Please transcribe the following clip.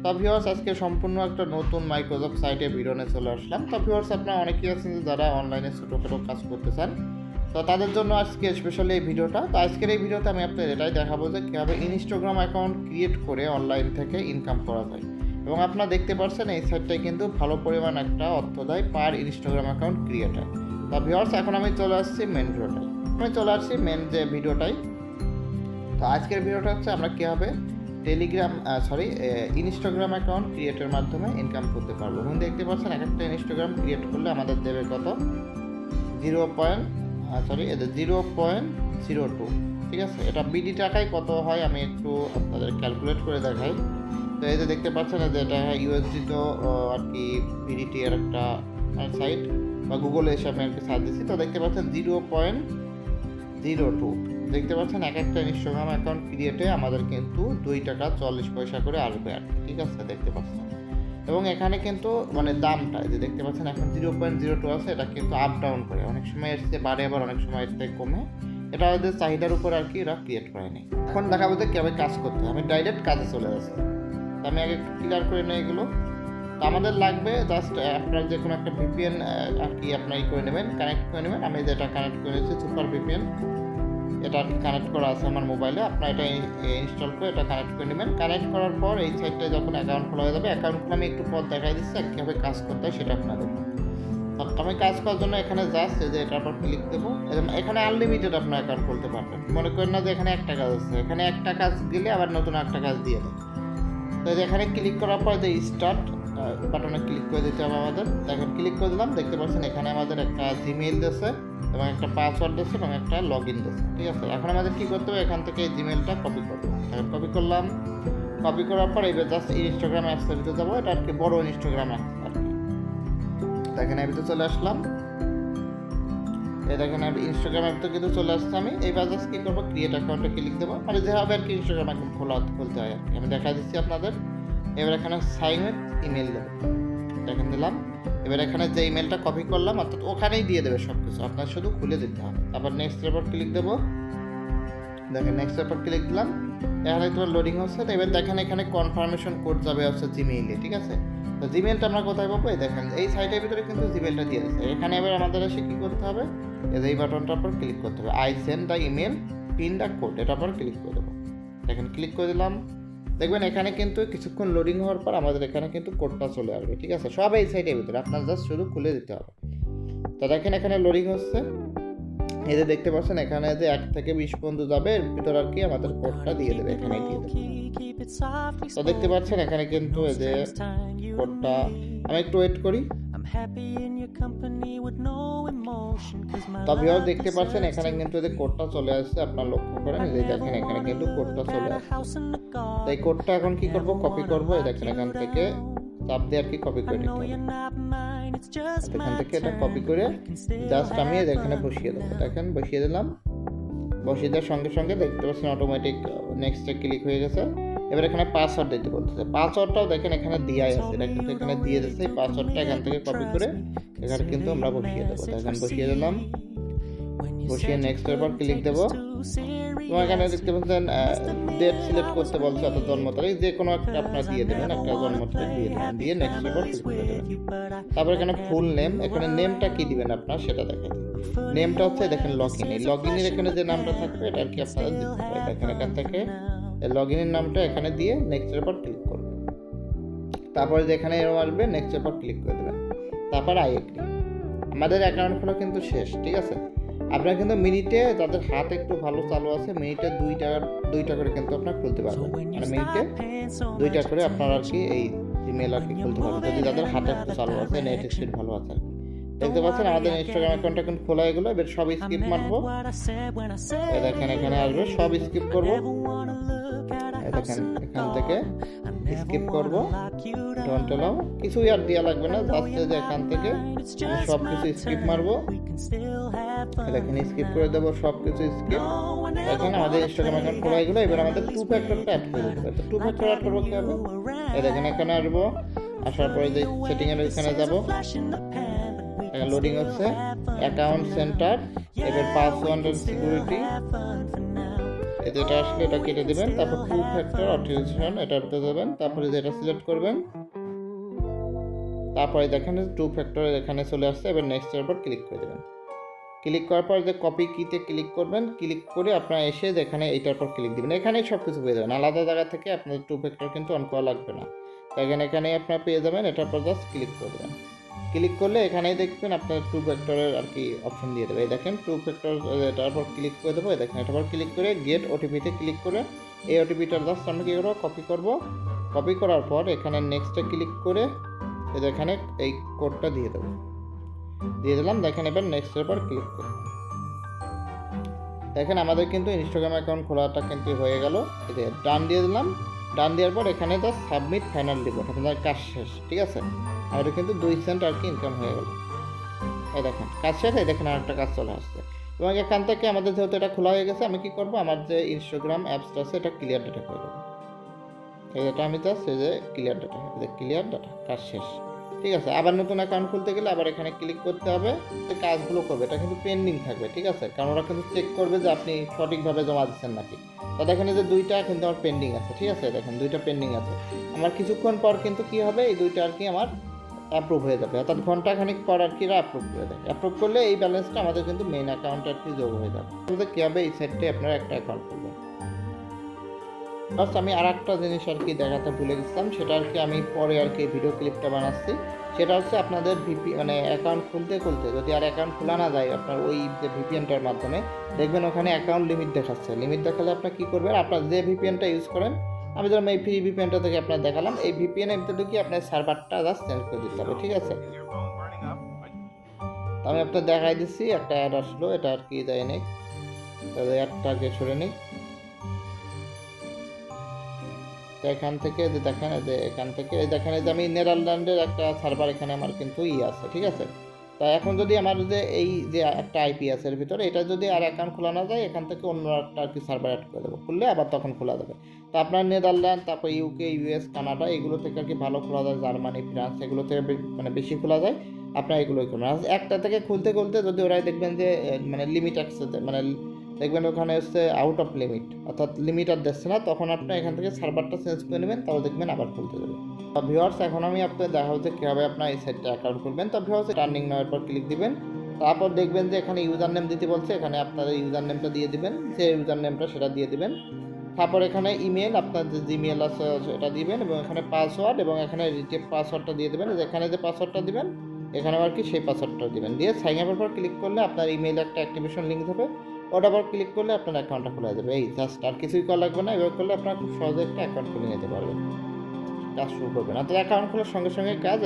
তো ভিউয়ার্স, আজকে সম্পূর্ণ একটা নতুন মাইক্রোসফট সাইটে ভিডিও নিয়ে চলে আসলাম। তো ভিউয়ার্স, আপনারা অনেকেই আছেন যারা অনলাইনে ছোটোখাটো কাজ করতে চান, তো তাদের জন্য আজকে স্পেশালি এই ভিডিওটা। তো আজকের এই ভিডিওতে আমি আপনাদের এটাই দেখাবো যে কীভাবে ইনস্টাগ্রাম অ্যাকাউন্ট ক্রিয়েট করে অনলাইন থেকে ইনকাম করা যায়। এবং আপনারা দেখতে পাচ্ছেন এই সাইটটায় কিন্তু ভালো পরিমাণ একটা অর্থ দেয় পার ইনস্টাগ্রাম অ্যাকাউন্ট ক্রিয়েটার। তো ভিউয়ার্স, এখন আমি চলে আসছি মেন ভিডিওটাই। যে ভিডিওটাই। তো আজকের ভিডিওটা হচ্ছে আমরা কীভাবে ইনস্টাগ্রাম অ্যাকাউন্ট ক্রিয়েটের মাধ্যমে ইনকাম করতে পারবো। এবং দেখতে পাচ্ছেন এক একটা ইনস্টাগ্রাম ক্রিয়েট করলে আমাদের দেবে কত 0.02। ঠিক আছে, এটা বিডি টাকায় কত হয় আমি একটু আপনাদের ক্যালকুলেট করে দেখাই। তো এই যে দেখতে পাচ্ছেন যে এটা ইউএসডি, তো আর কি বিডিটি এর একটা সাইট বা গুগলে এসে আমি আর কি সার্চ দিচ্ছি। তো দেখতে পাচ্ছেন 0.02। দেখতে পাচ্ছেন এক একটা ইনস্টাগ্রাম অ্যাকাউন্ট ক্রিয়েটে আমাদের কিন্তু 2 টাকা 40 পয়সা করে আসবে আর কি। ঠিক আছে, দেখতে পাচ্ছেন। এবং এখানে কিন্তু মানে দামটা যে দেখতে পাচ্ছেন এখন 0.02 আছে, এটা কিন্তু আপ ডাউন করে, অনেক সময় এর চেয়ে বাড়ে আবার অনেক সময় এর থেকে কমে। এটা ওদের চাহিদার উপর আর কি এরা ক্রিয়েট করেনি। এখন দেখাবো যে কীভাবে কাজ করতে হয়। আমি ডাইরেক্ট কাজে চলে যাচ্ছি। তো আমি আগে ক্লিয়ার করে নিই এগুলো। তো আমাদের লাগবে জাস্ট আপনার যে কোনো একটা ভিপিএন আর কি আপনার করে নেবেন, কানেক্ট করে নেবেন। আমি যেটা কানেক্ট করেছি সুপার ভিপিএন, এটা আর কি কানেক্ট করা আছে আমার মোবাইলে। আপনার এটা ইনস্টল করে এটা কানেক্ট করে নেবেন। কানেক্ট করার পর এই সাইটটায় যখন অ্যাকাউন্ট খোলা হয়ে যাবে, অ্যাকাউন্ট খোলা আমি একটু পর দেখাই দিচ্ছি কীভাবে কাজ করতে হয় সেটা আপনাদের। আমি কাজ করার জন্য এখানে জাস্ট যে এটার পর ক্লিক দেবো। এখানে আনলিমিটেড আপনার অ্যাকাউন্ট খুলতে পারবেন। মনে করেন না যে এখানে একটা কাজ আছে, এখানে একটা কাজ দিলে আবার নতুন একটা কাজ দিয়ে দেয়। তো এখানে ক্লিক করার পর যে স্টার্ট বাটনে ক্লিক করে দিতে হবে আমাদের। এখন ক্লিক করে দিলাম, দেখতে পাচ্ছেন এখানে আমাদের একটা জিমেইল দিয়েছে এবং একটা পাসওয়ার্ড দিয়েছে এবং একটা লগ ইন দিয়েছে। ঠিক আছে, এখন আমাদের কী করতে হবে, এখান থেকে এই জিমেইলটা কপি করবো। কপি করলাম। কপি করার পর এবার জাস্ট ইনস্টাগ্রাম অ্যাপসের ভিতরে যাবো। এটা আর কি বড় ইনস্টাগ্রাম অ্যাপ আর কি। দেখেন এর ভিতরে চলে আসলাম। দেখেন ইনস্টাগ্রাম অ্যাপ তো কিন্তু চলে আসছে। আমি এইবার জাস্ট কী করবো, ক্রিয়েট অ্যাকাউন্টে ক্লিক দেবো। মানে যেভাবে আর কি ইনস্টাগ্রাম অ্যাকাউন্ট খুলতে হয় আর কি আমি দেখা দিচ্ছি আপনাদের। এবার এখানে সাইন উইথ ইমেল দেবো, দেখেন দিলাম। এবার এখানে যে ইমেলটা কপি করলাম অর্থাৎ ওখানেই দিয়ে দেবে সব কিছু, আপনার শুধু খুলে দিতে হবে। তারপর নেক্সট এর ক্লিক দেবো। দেখেন নেক্সট এর ক্লিক দিলাম। এখানে তোমার লোডিং হচ্ছে। তো এবার দেখেন এখানে কনফার্মেশন কোড যাবে হচ্ছে জিমেইলে। ঠিক আছে, তো জিমেইলটা আমরা কোথায় পাবো, দেখেন এই সাইটের ভিতরে কিন্তু জিমেইলটা দিয়ে দিচ্ছে। এখানে এবার আমাদের এসে কী করতে হবে, এই বাটনটার পর ক্লিক করতে হবে। I send the email pin the code, এটার পর ক্লিক করে দেবো। দেখেন ক্লিক করে দিলাম। দেখবেন এখানে কিন্তু কিছুক্ষণ লোডিং হওয়ার পর আমাদের এখানে কিন্তু কোডটা চলে আসবে। ঠিক আছে, সব এই সাইটের ভিতরে আপনার জাস্ট শুধু খুলে দিতে হবে। তো দেখেন এখানে লোডিং হচ্ছে। এই যে দেখতে পাচ্ছেন এখানে যে 1 থেকে 20 পর্যন্ত যাবে, এর ভিতর আর কি আমাদের কোডটা দিয়ে দেবে, এখানে দিয়ে দেবে। তো দেখতে পাচ্ছেন এখানে কিন্তু এই যে কোডটা, আমি একটু ওয়েট করি। তবেও দেখতে পাচ্ছেন এখানে কিন্তু এই কোডটা চলে আসছে, আপনার লক্ষ্য করেন এই দেখেন এখানে কিন্তু কোডটা চলে আসছে। এই কোডটা এখন কি করব, কপি করব। এই দেখেন এখান থেকে চাপ দিয়ে আর কি কপি করে নিতে হবে। এখান থেকে এটা কপি করে জাস্ট আমি এখানে বসিয়ে দেবো। দেখেন বসিয়ে দিলাম। বসিয়ে দেওয়ার সঙ্গে সঙ্গে দেখতে পাচ্ছেন অটোমেটিক নেক্সটে ক্লিক হয়ে গেছে। এবার এখানে পাসওয়ার্ড দিতে বলতেছে। পাসওয়ার্ডটাও দেখেন এখানে দেওয়াই আছে, এটা কিন্তু এখানে দিয়ে দিচ্ছে। এই পাসওয়ার্ডটা এখান থেকে কপি করে এখানে কিন্তু আমরা বসিয়ে দেবো। দেখেন বসিয়ে দিলাম। বসিয়ে নেক্সট এর পর ক্লিক দেবো। তোমার এখানে দেখতে পাচ্ছেন ডেট সিলেক্ট করতে বলছে, অর্থাৎ জন্ম তারিখ যে কোনো একটা আপনার দিয়ে দেবেন, একটা জন্ম তারিখ দিয়ে দেবেন, দিয়ে নেক্সট এর পর ক্লিক করে দেবেন। তারপর এখানে ফুল নেম, এখানে নেমটা কি দিবেন আপনার সেটা দেখেন। নেমটা হচ্ছে দেখেন লগ ইন, এই লগ ইনের এখানে যে নামটা থাকবে এটা আর কি আপনাদের দিতে হবে। দেখেন এখান থেকে লগ ইনের নামটা এখানে দিয়ে নেক্সট এর পর ক্লিক করবেন। তারপরে যেখানে এরকম আসবে নেক্সট এর পর ক্লিক করে দেবেন। তারপর আই এগ্রি। আমাদের অ্যাকাউন্ট খোলা কিন্তু শেষ। ঠিক আছে, আপনারা কিন্তু মিনিটে, যাদের হাত একটু ভালো চালু আছে, মিনিটে 2 টাকা করে কিন্তু আপনার খুলতে পারবেন। মানে মিনিটে 2 টাকা করে আপনারা আর কি এই জিমেইল আর কি খুলতে পারবেন, যদি যাদের হাতে একটু চালু আছে, নেট স্পিড ভালো আছে। দেখতে পাচ্ছেন আমাদের ইনস্টাগ্রাম অ্যাকাউন্টটা কিন্তু খোলা হয়ে গেলো। এবার সব স্কিপ মারবো। দেখেন এখানে আসবে, সব স্কিপ করবো। দেখেন এখান থেকে স্কিপ করবো। ডন্ট অ্যালাউ, কিছুই আর দেওয়া লাগবে না, জাস্ট যে এখান থেকে সব কিছু স্কিপ মারবো। দেখেন স্কিপ করে দেবো, সব কিছু স্কিপ। দেখেন আমাদের ইনস্টাগ্রাম অ্যাকাউন্ট খোলা হয়ে গেলো। এবার আমাদের 2 ফ্যাক্টরটা অ্যাড করে দিতে হবে। তো 2 ফ্যাক্টর অ্যাড করবো কী হবে, দেখেন এখানে আসবো। আসার পরে যে সেটিং এর এখানে যাবো। লোডিং হচ্ছে অ্যাকাউন্ট সেন্টার। এবার পাসওয়ার্ড এন্ড সিকিউরিটি। যেটা আসলে এটা কেটে দিবেন, তারপর 2 ফ্যাক্টর অথেন্টিকেশন এটাতে যাবেন, তারপরে যেটা সিলেক্ট করবেন, তারপরে দেখেন 2 ফ্যাক্টর এখানে চলে আসছে। এবার নেক্সট এর উপর ক্লিক করে দেবেন। ক্লিক করার পর যে কপি কিতে ক্লিক করবেন, ক্লিক করে আপনারা এসে যেখানে এইটার পর ক্লিক দিবেন, এখানেই সব কিছু পেয়ে যাবেন। আলাদা জায়গা থেকে আপনার 2 ফ্যাক্টর কিন্তু অন করা লাগবে না। তো এখানেই আপনারা পেয়ে যাবেন। এটার পর জাস্ট ক্লিক করে দেবেন। ক্লিক করলে এখানেই দেখবেন আপনার 2 ফ্যাক্টরের আর কি অপশন দিয়ে দেবে। এই দেখেন 2 ফ্যাক্টর, এটার পর ক্লিক করে দেবো। এই দেখেন এটার পর ক্লিক করে গেট ওটিপিতে ক্লিক করে এই ওটিপিটার জাস্ট আমরা কী করবো, কপি করব। কপি করার পর এখানে নেক্সটে ক্লিক করে এখানে এই কোডটা দিয়ে দেবো। দিয়ে দিলাম। দেখেন এবার নেক্সটের পর ক্লিক করব। দেখেন আমাদের কিন্তু ইনস্টাগ্রাম অ্যাকাউন্ট খোলাটা কিন্তু হয়ে গেল। এই যে ডান দিয়ে দিলাম। ডান দেওয়ার পর এখানে জাস্ট সাবমিট ফাইনাল রিপোর্ট, আপনাদের কাজ শেষ। ঠিক আছে, আমাদের কিন্তু 2 সেন্ট আর কি ইনকাম হয়ে গেল। এই দেখেন কাজ শেষ। এই দেখেন আরেকটা কাজ চলে আসছে। এবং এখান থেকে আমাদের যেহেতু এটা খোলা হয়ে গেছে, আমি কি করব, আমার যে ইনস্টাগ্রাম অ্যাপসটা আছে এটা ক্লিয়ার ডাটা করে দেবো। এটা আমি জাস্ট এই যে ক্লিয়ার ডাটা, ক্লিয়ার ডাটা, কাজ শেষ। ঠিক আছে, আবার নতুন অ্যাকাউন্ট খুলতে গেলে আবার এখানে ক্লিক করতে হবে। কাজগুলো করবে, এটা কিন্তু পেন্ডিং থাকবে। ঠিক আছে, কারণ ওরা কিন্তু চেক করবে যে আপনি সঠিকভাবে জমা দিচ্ছেন নাকি। তো দেখেন এই যে 2টা কিন্তু আমার পেন্ডিং আছে। ঠিক আছে, দেখেন 2টা পেন্ডিং আছে। আমার কিছুক্ষণ পর কিন্তু কি হবে, এই 2টা আর কি আমার অ্যাপ্রুভ হয়ে যাবে। অর্থাৎ ঘন্টাখানিক পর আর কি অ্যাপ্রুভ করে দেয়। অ্যাপ্রুভ করলে এই ব্যালেন্সটা আমাদের কিন্তু মেইন অ্যাকাউন্টে আর কি যোগ হয়ে যাবে। কীভাবে এই সাইডে আপনারা একটা অ্যাকাউন্ট করবেন। আমি আর একটা জিনিস আর কি দেখাতে ভুলে গেছিলাম, সেটা আর কি আমি পরে আর কি ভিডিও ক্লিপটা বানাচ্ছি। সেটা হচ্ছে আপনাদের অ্যাকাউন্ট খুলতে যদি আর অ্যাকাউন্ট খোলা না যায় আপনার ওই যে ভিপিএনটার মাধ্যমে, দেখবেন ওখানে অ্যাকাউন্ট লিমিট দেখাচ্ছে। লিমিট দেখালে আপনার কী করবেন, আপনার যে ভিপিএনটা ইউজ করেন, আমি যেমন এই ফ্রি ভিপিএনটা থেকে আপনার দেখালাম, এই ভিপিএনের ভিতরে কি আপনার সার্ভারটা জাস্ট চেঞ্জ করে দিতে হবে। ঠিক আছে, আমি আপনার দেখাই দিচ্ছি। একটা অ্যাড আসলো, এটা আর কি দেয় নিক, তাহলে অ্যাডটাকে সরে নিক। তো এখান থেকে যে দেখেন, যে এখান থেকে দেখেন যে আমি নেদারল্যান্ডের একটা সার্ভার এখানে আমার কিন্তু আছে। ঠিক আছে, তা এখন যদি আমার যে এই যে একটা আইপি আছে এর ভিতরে, এটা যদি আর অ্যাকাউন্ট খোলা না যায়, এখান থেকে অন্য একটা আর কি সার্ভার অ্যাড করে দেবো। খুললে আবার তখন খোলা যাবে। তো আপনার নেদারল্যান্ড, তারপর ইউকে, ইউএস, কানাডা, এগুলো থেকে আর কি ভালো খোলা যায়। জার্মানি, ফ্রান্স, এগুলো থেকে মানে বেশি খোলা যায়। আপনার এগুলোই করবেন। আর একটা থেকে খুলতে যদি ওরাই দেখবেন যে মানে লিমিট অ্যাক্সেস, মানে দেখবেন ওখানে হচ্ছে আউট অফ লিমিট, অর্থাৎ লিমিট আর দিচ্ছে না, তখন আপনি এখান থেকে সার্ভারটা চেঞ্জ করে নেবেন, তাহলে দেখবেন আবার খুলতে যাবে। তো ভিউয়ার্স, এখন আমি আপনাদের দেখা হচ্ছে কীভাবে আপনার এই সাইটটা অ্যাকাউন্ট করবেন। তো ভিউয়ার্স, টার্নিং নেওয়ার পর ক্লিক দিবেন। তারপর দেখবেন যে এখানে ইউজার নেম দিতে বলছে, এখানে আপনাদের ইউজার নেমটা দিয়ে দিবেন, যে ইউজার নেমটা সেটা দিয়ে দিবেন। তারপর এখানে ইমেল, আপনার যে জিমেল আছে এটা দিবেন, এবং এখানে পাসওয়ার্ড, এবং এখানে রিটেপ পাসওয়ার্ডটা দিয়ে দেবেন। এখানে যে পাসওয়ার্ডটা দিবেন, এখানে আর কি সেই পাসওয়ার্ডটা দিবেন। দিয়ে সাইন আপের পর ক্লিক করলে আপনার ইমেইলে একটা অ্যাক্টিভেশন লিঙ্ক হবে, ওটা আবার ক্লিক করলে আপনার অ্যাকাউন্টটা খোলা যাবে। এই জাস্ট, আর কিছুই করা লাগবে না। এবার করলে আপনারা খুব সহজে একটা অ্যাকাউন্ট খুলে নিতে পারবেন, কাজ শুরু করবেন। আর অ্যাকাউন্ট খোলার সঙ্গে সঙ্গে কাজ,